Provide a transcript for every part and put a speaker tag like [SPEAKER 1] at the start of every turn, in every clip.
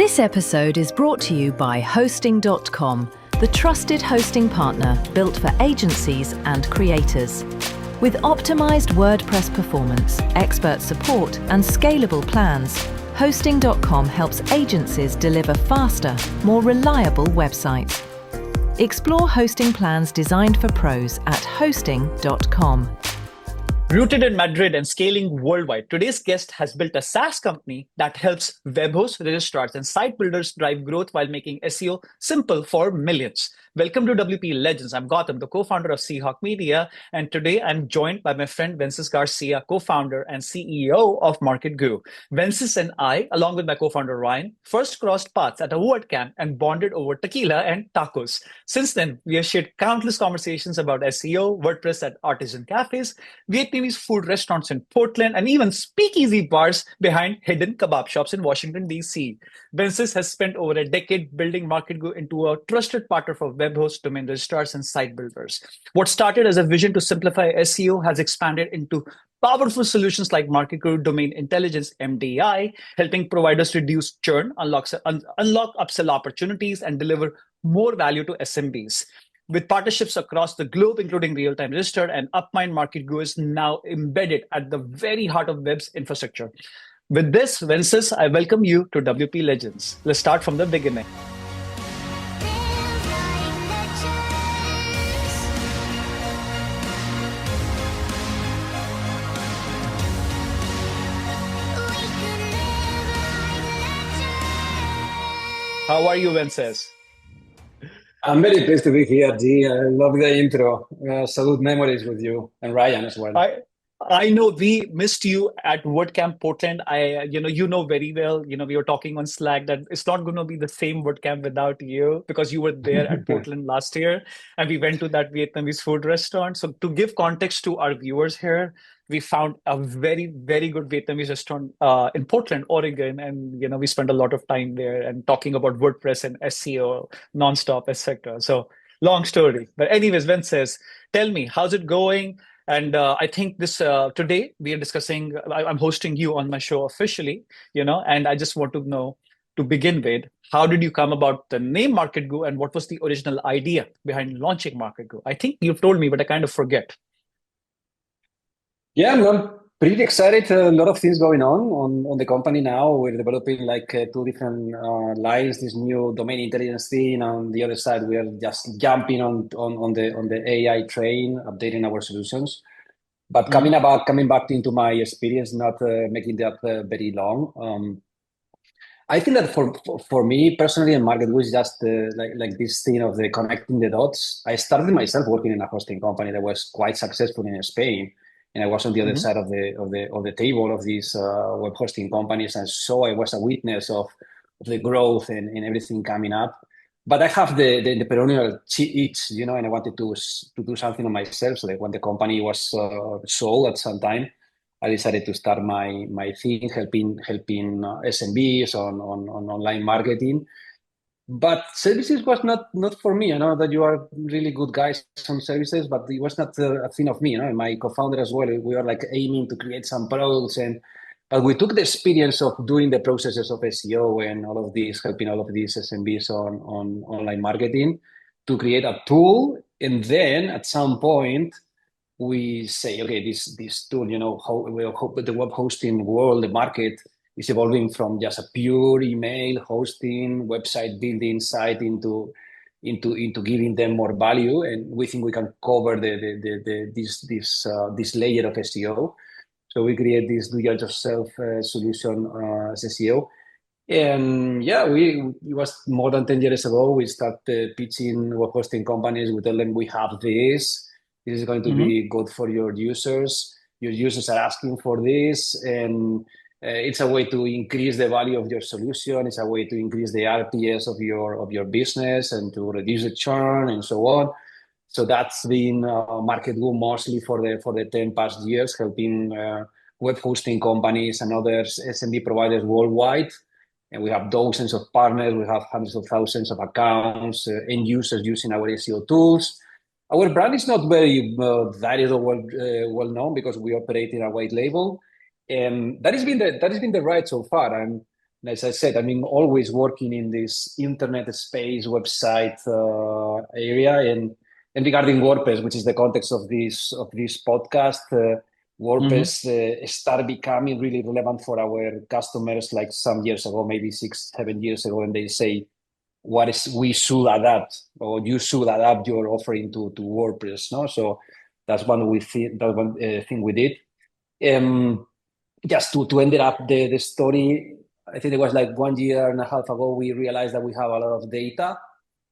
[SPEAKER 1] This episode is brought to you by Hosting.com, the trusted hosting partner built for agencies and creators. With optimized WordPress performance, expert support, and scalable plans, Hosting.com helps agencies deliver faster, more reliable websites. Explore hosting plans designed for pros at Hosting.com.
[SPEAKER 2] Rooted in Madrid and scaling worldwide, today's guest has built a SaaS company that helps web hosts, registrars, and site builders drive growth while making SEO simple for millions. Welcome to WP Legends. I'm Gautam, the co-founder of Seahawk Media, and today I'm joined by my friend Wences Garcia, co-founder and CEO of Marketgoo. Wences and I, along with my co-founder Ryan, first crossed paths at a WordCamp and bonded over tequila and tacos. Since then, we have shared countless conversations about SEO, WordPress at artisan cafes, Vietnamese food restaurants in Portland, and even speakeasy bars behind hidden kebab shops in Washington, D.C. Wences has spent over a decade building Marketgoo into a trusted partner for web hosts, domain registrars, and site builders. What started as a vision to simplify SEO has expanded into powerful solutions like Marketgoo Domain Intelligence (MDI), helping providers reduce churn, unlock upsell opportunities, and deliver more value to SMBs. With partnerships across the globe, including Real-Time Register and Upmind, Marketgoo is now embedded at the very heart of web's infrastructure. With this, Wences, I welcome you to WP Legends. Let's start from the beginning. How are you, Wences?
[SPEAKER 3] I'm very pleased to be here, G. I love the intro. Salute memories with you and Ryan as well.
[SPEAKER 2] I know we missed you at WordCamp Portland. You know very well, we were talking on Slack that it's not going to be the same WordCamp without you because you were there at Portland last year and we went to that Vietnamese food restaurant. So to give context to our viewers here, we found a very, very good Vietnamese restaurant in Portland, Oregon. And, we spent a lot of time there and talking about WordPress and SEO nonstop, etc. So long story. But anyways, Wences, tell me, how's it going? And I think this today we are discussing, I'm hosting you on my show officially, and I just want to know, to begin with, how did you come about the name Marketgoo and what was the original idea behind launching Marketgoo? I think you've told me, but I kind of forget.
[SPEAKER 3] Yeah, I'm pretty excited. A lot of things going on the company now. We're developing like two different lines, this new domain intelligence thing. On the other side, we are just jumping on the AI train, updating our solutions. But coming back into my experience, not making that very long. I think that for me personally, and Marketgoo is just like this thing of the connecting the dots. I started myself working in a hosting company that was quite successful in Spain. And I was on the other side of the table of these web hosting companies, and so I was a witness of the growth and everything coming up. But I have the entrepreneurial itch, and I wanted to do something on myself. So that when the company was sold at some time, I decided to start my thing, helping SMBs on online marketing. But services was not for me. I know that you are really good guys on services, but it was not a thing of me. And my co-founder as well, we were like aiming to create some products, but we took the experience of doing the processes of SEO and all of these, helping all of these SMBs on online marketing to create a tool. And then at some point, we say, okay, this tool, the web hosting world, the market is evolving from just a pure email hosting, website building site into giving them more value, and we think we can cover this layer of SEO. So we create this do-it-yourself solution as SEO, and yeah, it was more than 10 years ago. We started pitching web hosting companies. We tell them we have this. This is going to be good for your users. Your users are asking for this, and it's a way to increase the value of your solution. It's a way to increase the RPS of your business and to reduce the churn and so on. So that's been Marketgoo mostly for the 10 past years, helping web hosting companies and other SMB providers worldwide. And we have dozens of partners. We have hundreds of thousands of accounts, end users using our SEO tools. Our brand is not very varied or well known because we operate in a white label. And that has been the ride so far. And as I said, I mean, always working in this internet space, website area, and regarding WordPress, which is the context of this podcast,
[SPEAKER 2] Hmm.
[SPEAKER 3] WordPress started becoming really relevant for our customers like some years ago, maybe 6, 7 years ago, and they say, what is we should adapt, or you should adapt your offering to WordPress, no? So that's one thing we did. Um, just to end it up the story, I think it was like 1 year and a half ago, we realized that we have a lot of data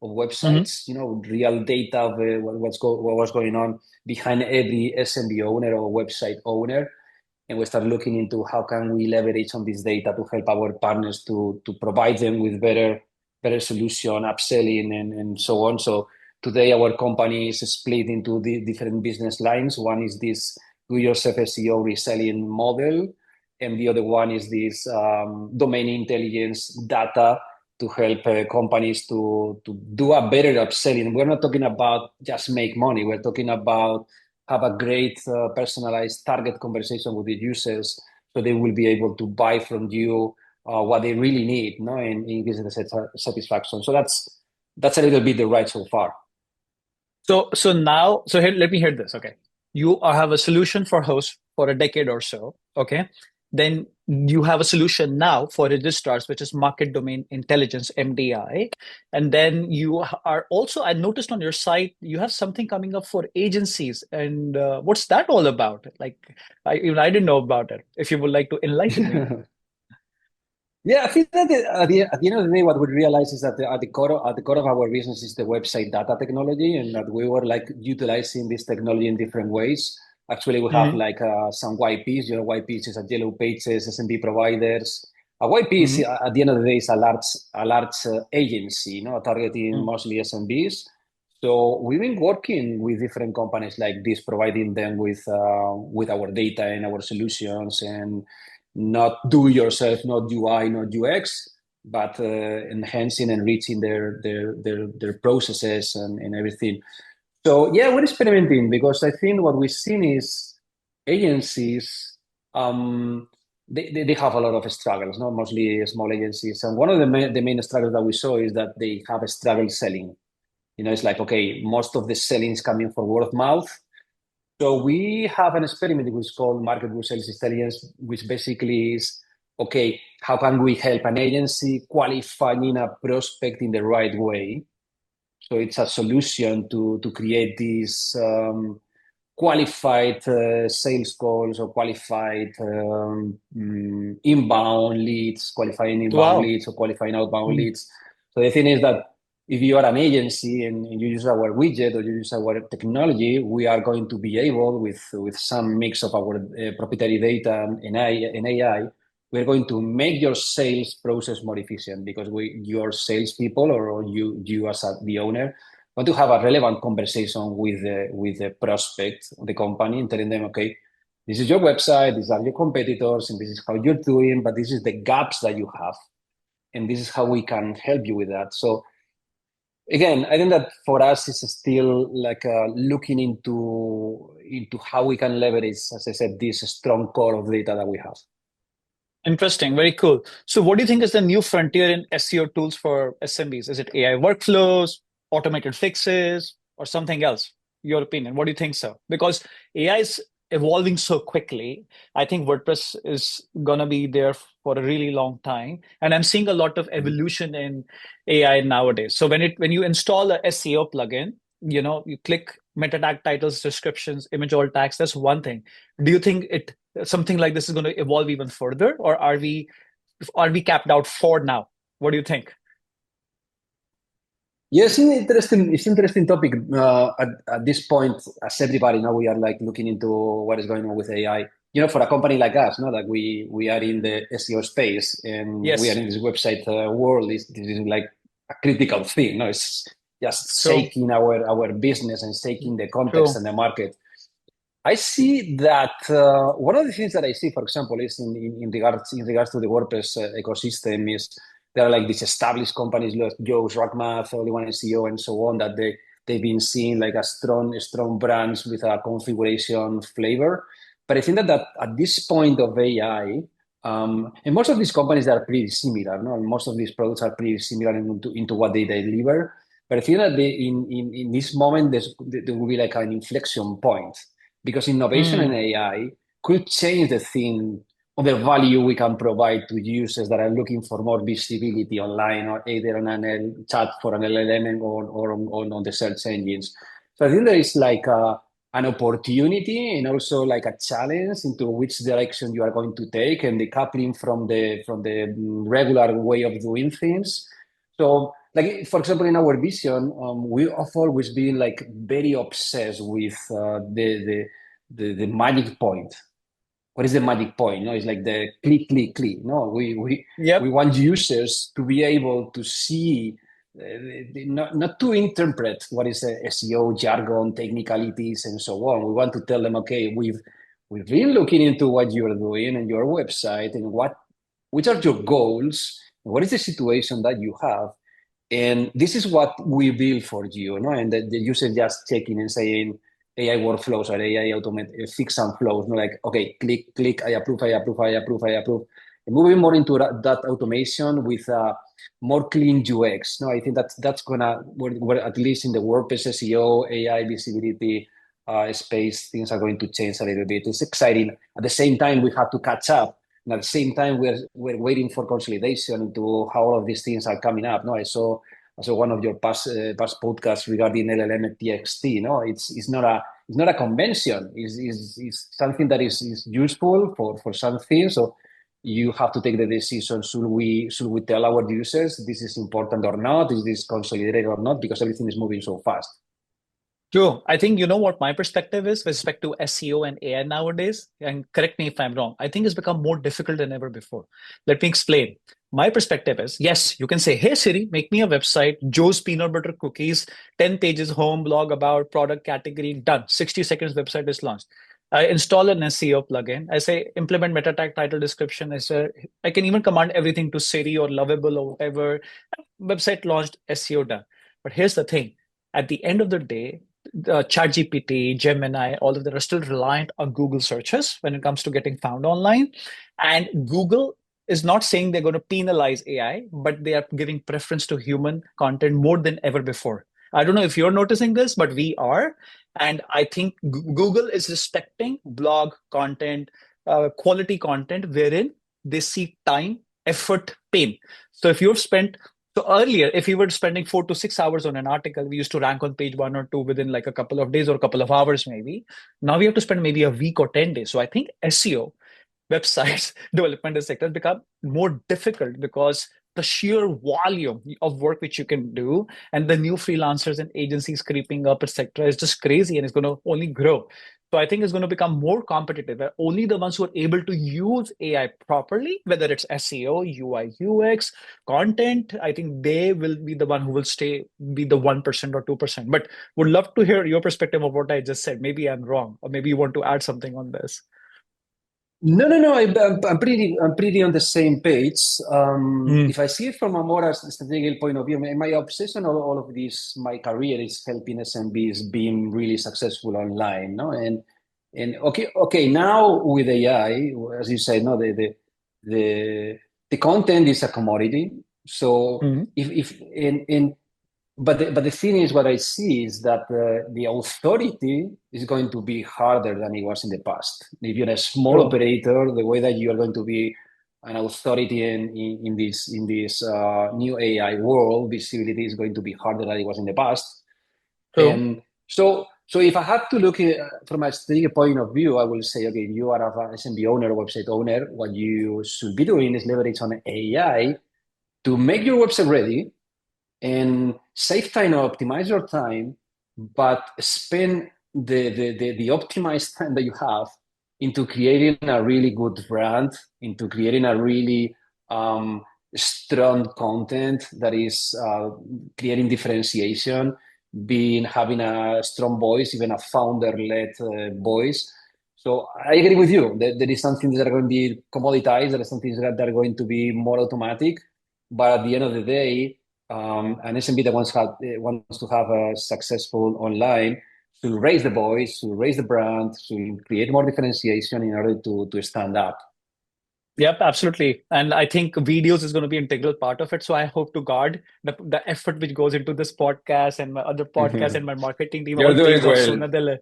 [SPEAKER 3] of
[SPEAKER 2] Hmm.
[SPEAKER 3] websites, real data of what was going on behind every SMB owner or website owner. And we start looking into how can we leverage on this data to help our partners to provide them with better solution, upselling, and so on. So today our company is split into the different business lines. One is this do-yourself SEO reselling model, and the other one is this domain intelligence data to help companies to do a better upselling. We're not talking about just make money. We're talking about have a great personalized target conversation with the users, so they will be able to buy from you what they really need, no, and increase the satisfaction. So that's a little bit the ride so far.
[SPEAKER 2] So now, so here, let me hear this. Okay, you have a solution for hosts for a decade or so. Okay, then you have a solution now for registrars, which is Market Domain Intelligence (MDI), and then you are also. I noticed on your site you have something coming up for agencies, and what's that all about? Like, I didn't know about it. If you would like to enlighten me.
[SPEAKER 3] Yeah, I think that at the end of the day, what we realize is that at the core of our business is the website data technology, and that we were like utilizing this technology in different ways. Actually, we have
[SPEAKER 2] Mm-hmm.
[SPEAKER 3] like some YPs. YPs is a yellow pages, SMB providers. A YP is,
[SPEAKER 2] Mm-hmm.
[SPEAKER 3] at the end of the day, is a large agency, targeting mostly SMBs. So we've been working with different companies like this, providing them with our data and our solutions, and not do yourself, not UI, not UX, but enhancing and enriching their processes and everything. So yeah, we're experimenting because I think what we've seen is agencies, they have a lot of struggles, not mostly small agencies. And one of the main struggles that we saw is that they have a struggle selling. It's like, okay, most of the selling is coming from word of mouth. So we have an experiment which is called Marketgoo Sales Intelligence, which basically is, okay, how can we help an agency qualifying a prospect in the right way? So it's a solution to create these qualified sales calls, or qualified inbound leads, qualifying inbound
[SPEAKER 2] Wow.
[SPEAKER 3] leads or qualifying outbound
[SPEAKER 2] Mm-hmm.
[SPEAKER 3] leads. So the thing is that if you are an agency and you use our widget or you use our technology, we are going to be able, with some mix of our proprietary data and AI, we're going to make your sales process more efficient, because your salespeople, or you as the owner, want to have a relevant conversation with the prospect of the company, and telling them, okay, this is your website, these are your competitors, and this is how you're doing, but this is the gaps that you have, and this is how we can help you with that. So again, I think that for us it's still like looking into how we can leverage, as I said, this strong core of data that we have.
[SPEAKER 2] Interesting, very cool. So, what do you think is the new frontier in SEO tools for SMBs? Is it AI workflows, automated fixes, or something else? Your opinion. What do you think, so? Because AI is evolving so quickly. I think WordPress is gonna be there for a really long time, and I'm seeing a lot of evolution in AI nowadays. So when you install a SEO plugin, you click meta tag titles, descriptions, image alt tags. That's one thing. Do you think it something like this is going to evolve even further, or are we capped out for now? What do you think?
[SPEAKER 3] Yes, it's interesting topic. At this point, as everybody now, we are like looking into what is going on with AI. For a company like us, that we are in the SEO space, and we are
[SPEAKER 2] Yes,
[SPEAKER 3] in this website world. This is like a critical thing. No, it's just
[SPEAKER 2] true,
[SPEAKER 3] shaking our business and shaking the context
[SPEAKER 2] true.
[SPEAKER 3] and the market. I see that one of the things that I see, for example, is in regards to the WordPress ecosystem, is there are like these established companies like Yoast, RackMath, Only One SEO, and so on, that they've been seeing like a strong brands with a configuration flavor. But I think that at this point of AI, And most of these companies are pretty similar, no? And most of these products are pretty similar into what they deliver. But I feel that in this moment, there will be like an inflection point because innovation and
[SPEAKER 2] Mm.
[SPEAKER 3] AI could change the thing or the value we can provide to users that are looking for more visibility online or either on an chat for an LLM or on the search engines. So I think there is like an opportunity and also like a challenge into which direction you are going to take and decoupling from the regular way of doing things. So, like for example, in our vision, we have always been like very obsessed with the magic point. What is the magic point? No, it's like the click, click, click. No, we
[SPEAKER 2] Yep.
[SPEAKER 3] want users to be able to see, not to interpret what is the SEO jargon, technicalities, and so on. We want to tell them, okay, we've been looking into what you're doing and your website and which are your goals, what is the situation that you have, and this is what we build for you, no? And the user just checking and saying AI workflows or AI automate fix some flows, no? Like, okay, click, click, I approve, I approve, I approve, I approve. And moving more into that automation with more clean UX. No, I think that's gonna where at least in the WordPress SEO, AI visibility space, things are going to change a little bit. It's exciting. At the same time, we have to catch up. And at the same time, we're waiting for consolidation into how all of these things are coming up. No, I saw one of your past podcasts regarding LLM and TXT. No, it's not a convention. It's something that is useful for some things. So you have to take the decision: should we tell our users this is important or not? Is this consolidated or not? Because everything is moving so fast.
[SPEAKER 2] True. I think you know what my perspective is with respect to SEO and AI nowadays. And correct me if I'm wrong. I think it's become more difficult than ever before. Let me explain. My perspective is yes, you can say, hey Siri, make me a website, Joe's Peanut Butter Cookies, 10 pages, home blog about product category, done. 60 seconds website is launched. I install an SEO plugin. I say implement meta tag title description. I can even command everything to Siri or Lovable or whatever. Website launched, SEO done. But here's the thing. At the end of the day, ChatGPT, Gemini, all of them are still reliant on Google searches when it comes to getting found online. And Google is not saying they're going to penalize AI, but they are giving preference to human content more than ever before. I don't know if you're noticing this, but we are. And I think Google is respecting blog content, quality content, wherein they see time, effort, pain. So if you've spent so earlier, if we were spending 4 to 6 hours on an article, we used to rank on page 1 or 2 within like a couple of days or a couple of hours, maybe. Now we have to spend maybe a week or 10 days. So I think SEO, websites, development sector has become more difficult because the sheer volume of work which you can do and the new freelancers and agencies creeping up, etc., is just crazy and it's going to only grow. So I think it's going to become more competitive. Only the ones who are able to use AI properly, whether it's SEO, UI, UX, content, I think they will be the one who will be the 1% or 2%. But would love to hear your perspective of what I just said. Maybe I'm wrong, or maybe you want to add something on this.
[SPEAKER 3] No, no, no. I'm pretty on the same page.
[SPEAKER 2] Mm.
[SPEAKER 3] If I see it from a more strategic point of view, my obsession all of this, my career is helping SMBs being really successful online. No, and okay. Now with AI, as you say, no, the the content is a commodity. So
[SPEAKER 2] Mm.
[SPEAKER 3] if in but the thing is, what I see is that the authority is going to be harder than it was in the past. If you're a small
[SPEAKER 2] True.
[SPEAKER 3] operator, the way that you are going to be an authority in this new AI world, visibility is going to be harder than it was in the past.
[SPEAKER 2] True.
[SPEAKER 3] And so if I had to look at, from a strategic point of view, I will say, okay, you are an SMB owner, website owner, what you should be doing is leverage on AI to make your website ready and save time or optimize your time, but spend the optimized time that you have into creating a really good brand, into creating a really strong content that is creating differentiation, being having a strong voice, even a founder-led voice. So I agree with you. There is some things that are going to be commoditized. There are some things that are going to be more automatic. But at the end of the day, an SMB that wants to have a successful online should raise the voice, should raise the brand, should create more differentiation in order to stand up.
[SPEAKER 2] Yep, absolutely. And I think videos is going to be an integral part of it. So I hope to God the effort which goes into this podcast and my other podcast and my marketing team
[SPEAKER 3] You're
[SPEAKER 2] all
[SPEAKER 3] doing
[SPEAKER 2] pays off
[SPEAKER 3] well.
[SPEAKER 2] sooner than later.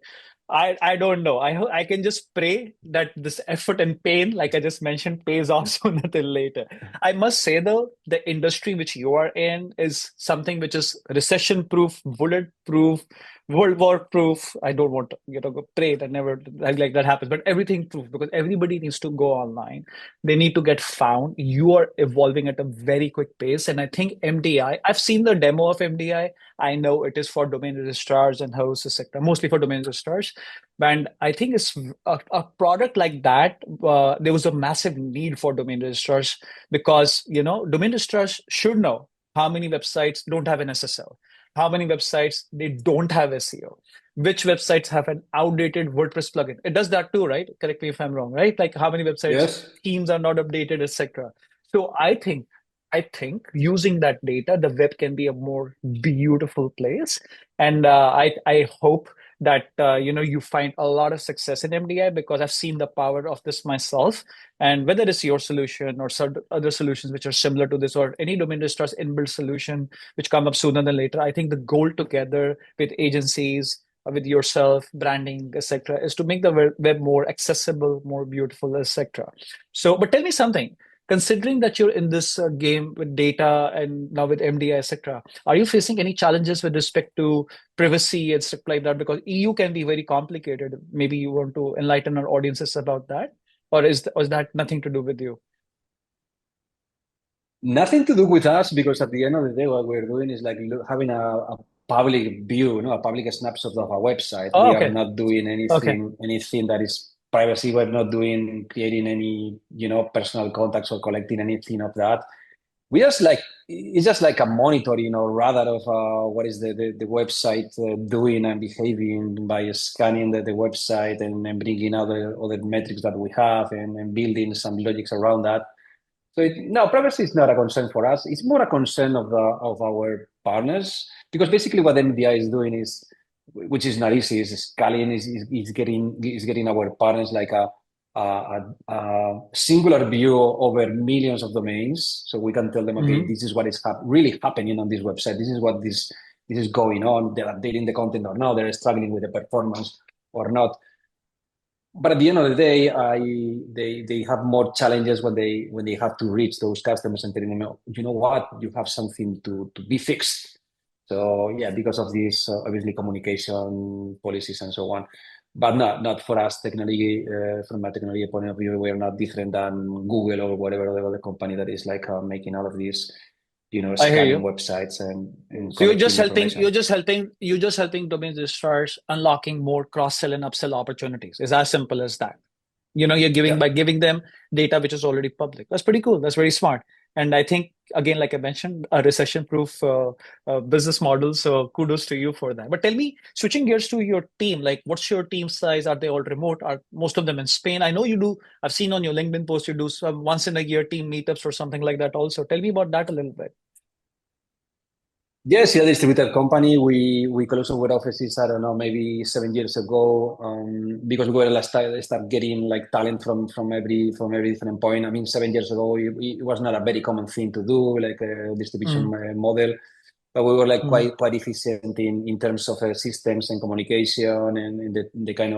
[SPEAKER 2] I don't know. I can just pray that this effort and pain, like I just mentioned, pays off sooner than later. I must say though, the industry which you are in is something which is recession proof, bullet proof, World War proof. I don't want to, go pray that never like that happens, but everything proof because everybody needs to go online. They need to get found. You are evolving at a very quick pace. And I think MDI, I've seen the demo of MDI. I know it is for domain registrars and hosts, etc., mostly for domain registrars. And I think it's a product like that. There was a massive need for domain registrars because, domain registrars should know how many websites don't have an SSL, how many websites they don't have SEO, which websites have an outdated WordPress plugin. It does that too, right? Correct me if I'm wrong, right? Like how many websites
[SPEAKER 3] Yes.
[SPEAKER 2] themes are not updated, etc. So I think using that data, the web can be a more beautiful place. And I hope that you find a lot of success in MDI because I've seen the power of this myself. And whether it's your solution or some other solutions which are similar to this, or any domain registrar's inbuilt solution which come up sooner than later, I think the goal together with agencies, with yourself, branding, etc., is to make the web more accessible, more beautiful, etc. So, but tell me something. Considering that you're in this game with data and now with MDI, etc., are you facing any challenges with respect to privacy and stuff like that? Because EU can be very complicated. Maybe you want to enlighten our audiences about that, or is that nothing to do with you?
[SPEAKER 3] Nothing to do with us because at the end of the day, what we're doing is like having a public view, a public snapshot of our website.
[SPEAKER 2] Oh,
[SPEAKER 3] We are
[SPEAKER 2] okay,
[SPEAKER 3] not doing
[SPEAKER 2] okay.
[SPEAKER 3] anything that is privacy. We're not doing creating any, personal contacts or collecting anything of that. We just like it's just like a monitoring or rather of what is the website doing and behaving by scanning the website and bringing other metrics that we have and building some logics around that. So no, privacy is not a concern for us. It's more a concern of our partners because basically what MDI is doing is, which is not easy, is scaling is getting our partners like a singular view over millions of domains, so we can tell them, okay,
[SPEAKER 2] Hmm.
[SPEAKER 3] this is what is really happening on this website. This is what this is going on. They're updating the content or not. They're struggling with the performance or not. But at the end of the day, they have more challenges when they have to reach those customers and telling them, "Oh, you know what, you have something to be fixed." So yeah, because of this, obviously communication policies and so on, but not for us. Technology, from a technology point of view, we are not different than Google or whatever other company that is like making all of these,
[SPEAKER 2] I hear
[SPEAKER 3] scanning
[SPEAKER 2] you.
[SPEAKER 3] websites and
[SPEAKER 2] So you're
[SPEAKER 3] collecting
[SPEAKER 2] just helping,
[SPEAKER 3] information.
[SPEAKER 2] you're just helping domain registrars unlocking more cross-sell and upsell opportunities. It's as simple as that. You're giving
[SPEAKER 3] Yeah.
[SPEAKER 2] by giving them data which is already public. That's pretty cool. That's very smart. And I think again, like I mentioned, a recession-proof business model. So kudos to you for that. But tell me, switching gears to your team, like what's your team size? Are they all remote? Are most of them in Spain? I know you do. I've seen on your LinkedIn post you do some once in a year team meetups or something like that. Also, tell me about that a little bit.
[SPEAKER 3] Yes, yeah, distributed company. We closed our offices, I don't know, maybe 7 years ago, because we were like start getting like talent from every different point. I mean, 7 years ago, it was not a very common thing to do, like a distribution
[SPEAKER 2] Mm,
[SPEAKER 3] model. But we were like
[SPEAKER 2] mm.
[SPEAKER 3] quite efficient in terms of systems and communication and in the kind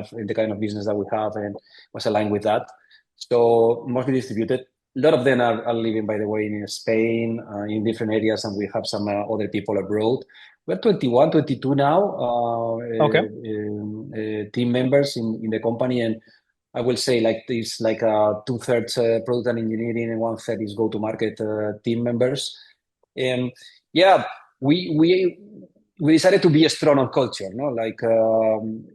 [SPEAKER 3] of business that we have and was aligned with that. So mostly distributed. A lot of them are living, by the way, in Spain, in different areas, and we have some other people abroad. We're 21, 22 now,
[SPEAKER 2] Okay.
[SPEAKER 3] team members in the company, and I will say like this, like two-thirds product and engineering and one-third is go-to-market team members. And yeah, we we decided to be strong on culture, no? Like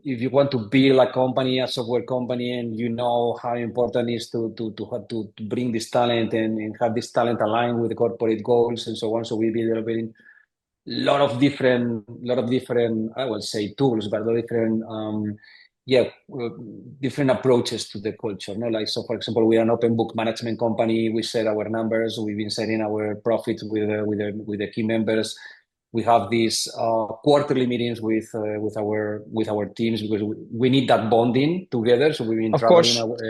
[SPEAKER 3] if you want to build a company, a software company, and you know how important it is to have to bring this talent and have this talent aligned with the corporate goals and so on. So we be developing lot of different I would say tools, but different yeah uh, different approaches to the culture, no? Like, so for example, we are an open book management company. We set our numbers. We've been setting our profits with the key members. We have these quarterly meetings with our teams because we need that bonding together. So we've been
[SPEAKER 2] Of
[SPEAKER 3] traveling
[SPEAKER 2] course.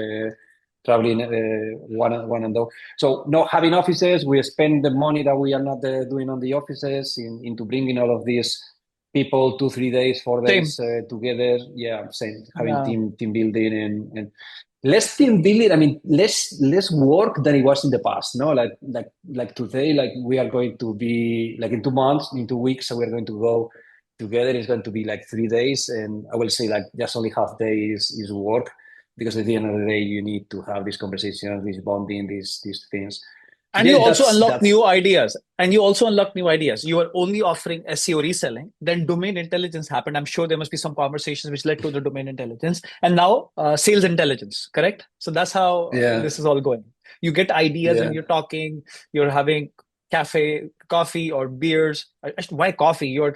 [SPEAKER 3] traveling one and go. So not having offices, we spend the money that we are not doing on the offices into bringing all of these people 2 3 days 4 days
[SPEAKER 2] Same.
[SPEAKER 3] together. Yeah, same, having
[SPEAKER 2] Yeah.
[SPEAKER 3] team building and less team building. I mean, less work than it was in the past. No, like today, like we are going to be like in 2 months, in 2 weeks, so we're going to go together. It's going to be like 3 days, and I will say like just only half day is work, because at the end of the day, you need to have these conversations, this bonding, these things. So
[SPEAKER 2] And
[SPEAKER 3] yeah,
[SPEAKER 2] you also unlock
[SPEAKER 3] that's
[SPEAKER 2] new ideas. And you also unlock new ideas. You are only offering SEO reselling. Then domain intelligence happened. I'm sure there must be some conversations which led to the domain intelligence. And now sales intelligence, correct? So that's how
[SPEAKER 3] yeah,
[SPEAKER 2] this is all going. You get ideas when
[SPEAKER 3] yeah.
[SPEAKER 2] you're talking, you're having coffee or beers. Why coffee? You're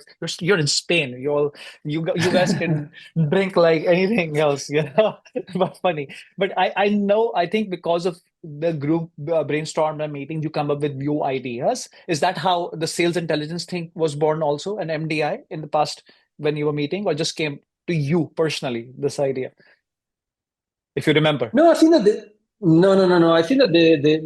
[SPEAKER 2] in Spain. You guys can drink like anything else, you know. But funny. But I know, I think because of the group brainstorm and meetings, you come up with new ideas. Is that how the sales intelligence thing was born also, an MDI in the past when you were meeting, or just came to you personally, this idea, if you remember?
[SPEAKER 3] No, I think that no. I think that the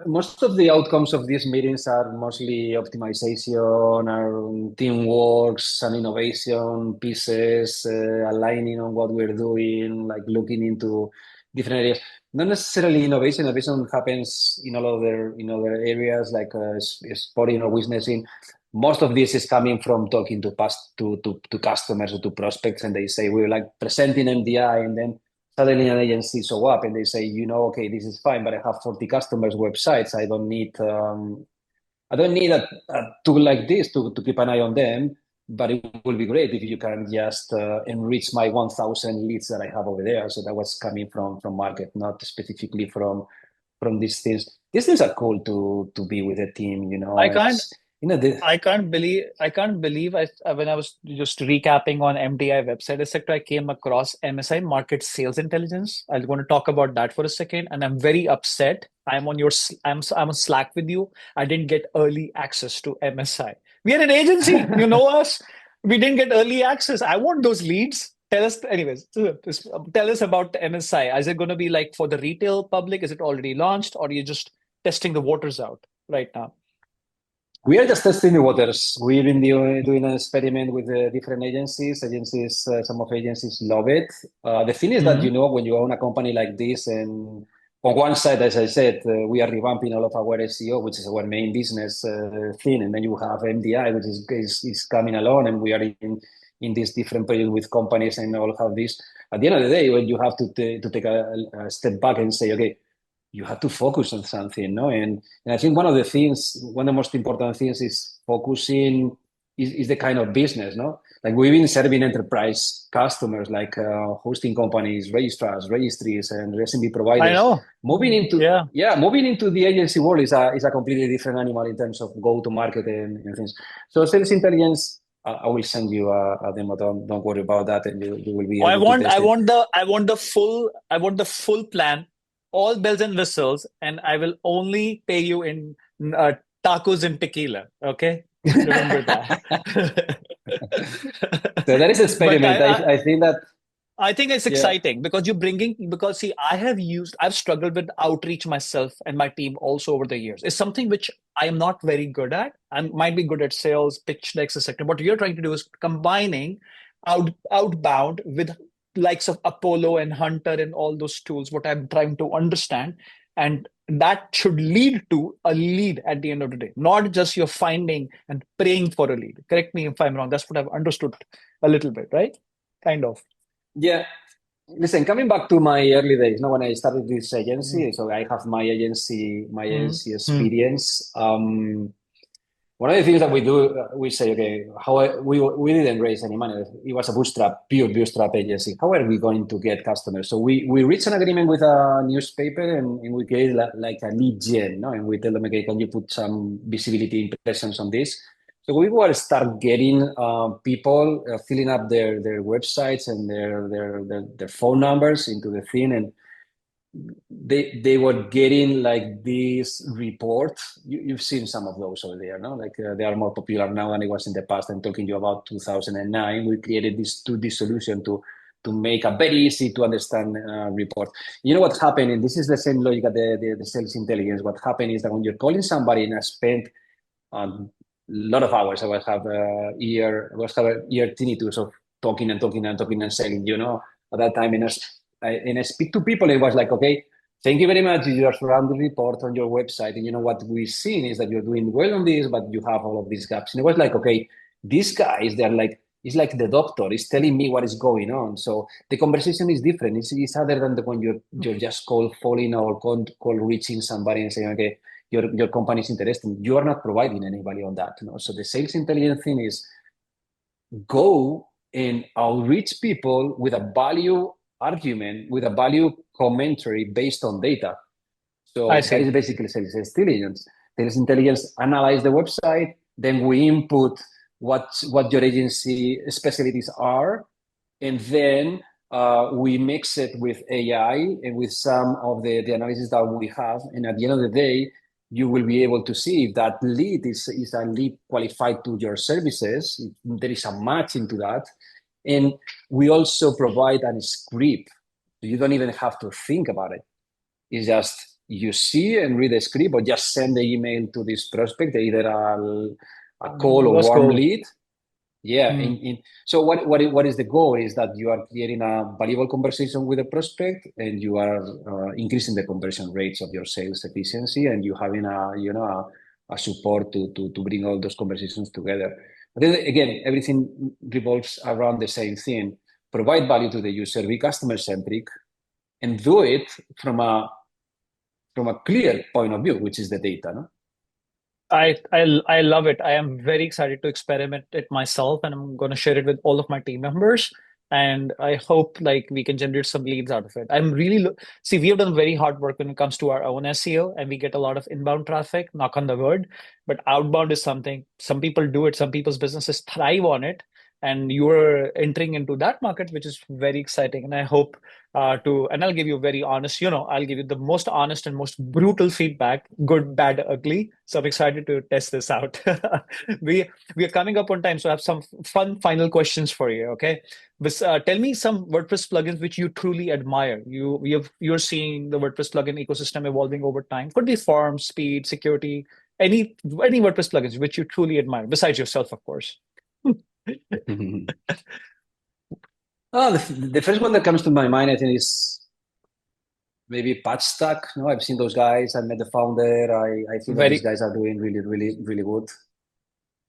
[SPEAKER 3] most of the outcomes of these meetings are mostly optimization, or teamwork, and innovation pieces, aligning on what we're doing, like looking into different areas. Not necessarily innovation. Innovation happens in other areas like sporting or witnessing. Most of this is coming from talking to customers or to prospects, and they say we're like presenting MDI, and then suddenly an agency show up and they say, okay, this is fine, but I have 40 customers' websites. I don't need a tool like this to keep an eye on them. But it will be great if you can just enrich my 1,000 leads that I have over there. So that was coming from market, not specifically from these things. These things are cool to be with a team.
[SPEAKER 2] I can't
[SPEAKER 3] It's the
[SPEAKER 2] I can't believe when I was just recapping on MDI website, etc., I came across MSI Market Sales Intelligence. I'm going to talk about that for a second, and I'm very upset. I'm on Slack with you. I didn't get early access to MSI. We are an agency, you know us. We didn't get early access. I want those leads. Tell us, anyways. Tell us about the MSI. Is it going to be like for the retail public? Is it already launched, or are you just testing the waters out right now?
[SPEAKER 3] We are just testing the waters. We've been doing an experiment with different agencies. Some of agencies love it. The thing is that,
[SPEAKER 2] Mhm.
[SPEAKER 3] when you own a company like this, and on one side, as I said, we are revamping all of our SEO, which is our main business thing. And then you have MDI, which is coming along, and we are in this different period with companies and all of this. At the end of the day, when you have to take a step back and say, okay, you have to focus on something, no? And I think one of the most important things is focusing is the kind of business, no? Like we've been serving enterprise customers, like hosting companies, registrars, registries, and SMB
[SPEAKER 2] I
[SPEAKER 3] providers.
[SPEAKER 2] know. Yeah.
[SPEAKER 3] Moving into the agency world is a completely different animal in terms of go to market and things. So sales intelligence, I will send you a demo. Don't worry about that, and you will be
[SPEAKER 2] Oh, I
[SPEAKER 3] able to
[SPEAKER 2] want I
[SPEAKER 3] test it.
[SPEAKER 2] want the full plan, all bells and whistles, and I will only pay you in uh, tacos and tequila. Okay, remember that.
[SPEAKER 3] So that is
[SPEAKER 2] But
[SPEAKER 3] experiment. I think that
[SPEAKER 2] I think it's
[SPEAKER 3] yeah.
[SPEAKER 2] exciting because because see, I've struggled with outreach myself and my team also over the years. It's something which I am not very good at. I might be good at sales, pitch decks, etc. What you're trying to do is combining outbound with likes of Apollo and Hunter and all those tools, what I'm trying to understand. And that should lead to a lead at the end of the day, not just you're finding and praying for a lead. Correct me if I'm wrong. That's what I've understood a little bit, right? Kind of.
[SPEAKER 3] Yeah. Listen, coming back to my early days, when I started this
[SPEAKER 2] Mm,
[SPEAKER 3] agency, so I have my
[SPEAKER 2] mm,
[SPEAKER 3] agency
[SPEAKER 2] mm.
[SPEAKER 3] experience. One of the things that we do, we say, okay, we didn't raise any money. It was a pure bootstrap agency. How are we going to get customers? So we reached an agreement with a newspaper, and we created like a lead gen, no? And we tell them, okay, can you put some visibility impressions on this? So we will start getting people filling up their websites and their phone numbers into the thing, and they were getting like this report. You've seen some of those over there, no? Like they are more popular now than it was in the past. I'm talking to you about 2009. We created this 2D solution to make a very easy to understand report. You know what happened, and this is the same logic at the sales intelligence. What happened is that when you're calling somebody, and I spent a lot of hours, I was have a ear tinnitus of talking and talking and talking and selling, at that time. And I speak to people, it was like, okay, thank you very much. You just run the report on your website. And what we've seen is that you're doing well on this, but you have all of these gaps. And it was like, okay, these guys, they're like, it's like the doctor is telling me what is going on. So the conversation is different. It's other than when you're just cold falling or cold reaching somebody and saying, okay, your company is interested. You are not providing any value on that. So the sales intelligence thing is go and outreach people with a value argument, with a value commentary based on data. So that is basically sales intelligence. Sales intelligence analyze the website, then we input what your agency specialties are, and then we mix it with AI and with some of the analysis that we have. And at the end of the day, you will be able to see if that lead is a lead qualified to your services. There is a match into that. And we also provide a script. You don't even have to think about it. It's just you see and read the script, or just send the email to this prospect, either a cold or warm lead. Yeah. So what is the goal is that you are creating a valuable conversation with a prospect, and you are increasing the conversion rates of your sales efficiency, and you having a support to bring all those conversations together. But then again, everything revolves around the same thing: provide value to the user, be customer centric, and do it from a clear point of view, which is the data. No?
[SPEAKER 2] I love it. I am very excited to experiment it myself, and I'm going to share it with all of my team members. And I hope we can generate some leads out of it. I'm really see, we have done very hard work when it comes to our own SEO, and we get a lot of inbound traffic, knock on the wood. But outbound is something some people do it, some people's businesses thrive on it. And you're entering into that market, which is very exciting. And I hope and I'll give you very honest, I'll give you the most honest and most brutal feedback, good, bad, ugly. So I'm excited to test this out. we are coming up on time, so I have some fun final questions for you. Okay, but tell me some WordPress plugins which you truly admire. You're seeing the WordPress plugin ecosystem evolving over time. Could be forms, speed, security, any WordPress plugins which you truly admire, besides yourself, of course.
[SPEAKER 3] The first one that comes to my mind, I think, is maybe Patchstack. No, I've seen those guys. I met the founder. I think that these guys are doing really, really, really good.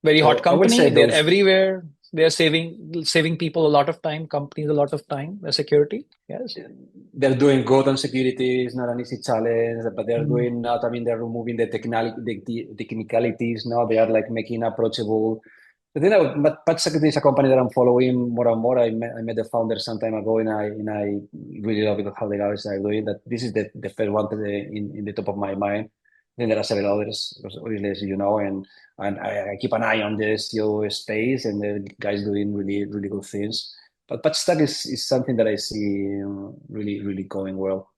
[SPEAKER 2] Very hot company. They're everywhere. They're saving people a lot of time, companies a lot of time. Security, yes.
[SPEAKER 3] They're doing good on security. It's not an easy challenge, but they're doing not. I mean, they're removing the technicalities. No, they are making approachable. But Patchstack is a company that I'm following more and more. I met the founder some time ago, and I really love it, how the guys are doing that. This is the first one in the top of my mind. Then there are several others, obviously, as you know, and I keep an eye on the SEO space, and the guys doing really, really good things. But Patchstack is something that I see really, really going well.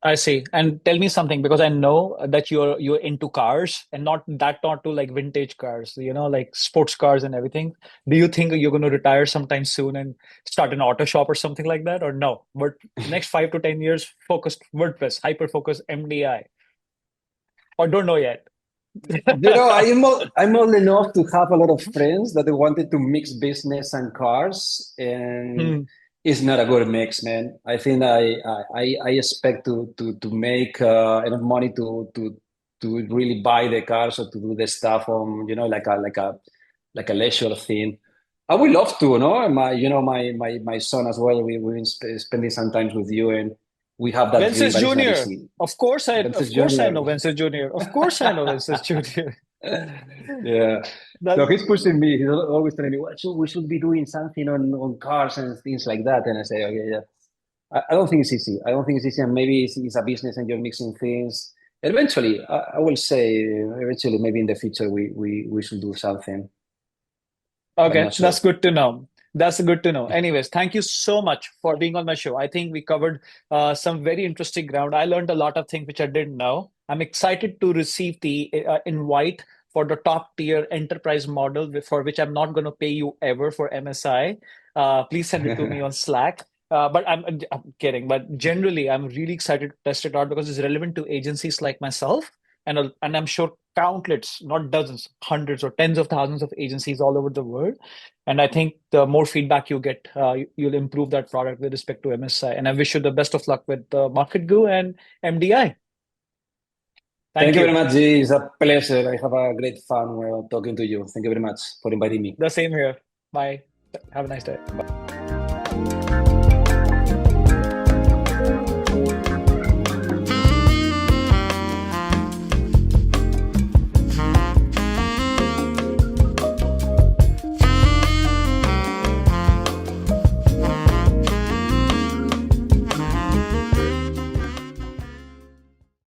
[SPEAKER 2] I see. And tell me something, because I know that you're into cars, and not to vintage cars, like sports cars and everything. Do you think you're going to retire sometime soon and start an auto shop or something like that, or no? But next 5 to 10 years, focused WordPress, hyper focus MDI, or don't know yet?
[SPEAKER 3] I'm old enough to have a lot of friends that they wanted to mix business and cars, and it's not a good mix, man. I think I expect to make enough money to really buy the cars, or to do the stuff on like a leisure thing. I would love to, no? My son as well. We've been spending some time with you, and we have that dream,
[SPEAKER 2] Wences
[SPEAKER 3] but it's not
[SPEAKER 2] Junior.
[SPEAKER 3] easy.
[SPEAKER 2] Of course I know Wences Junior. Of course I know Wences Junior.
[SPEAKER 3] Yeah. So he's pushing me. He's always telling me, we should be doing something on cars and things like that. And I say, okay, yeah. I don't think it's easy. And maybe it's a business and you're mixing things. Eventually, I will say, maybe in the future, we should do something.
[SPEAKER 2] Okay, sure. That's good to know. That's good to know. Anyways, thank you so much for being on my show. I think we covered some very interesting ground. I learned a lot of things which I didn't know. I'm excited to receive the invite for the top tier enterprise model for which I'm not going to pay you ever for MSI, please send it to me on Slack. But I'm kidding. But generally, I'm really excited to test it out because it's relevant to agencies like myself. And I'm sure countless, not dozens, hundreds or tens of thousands of agencies all over the world. And I think the more feedback you get, you'll improve that product with respect to MSI. And I wish you the best of luck with Marketgoo and MDI.
[SPEAKER 3] Thank you very much, G. It's a pleasure. I have a great fun talking to you. Thank you very much for inviting me.
[SPEAKER 2] The same here. Bye. Have a nice day. Bye.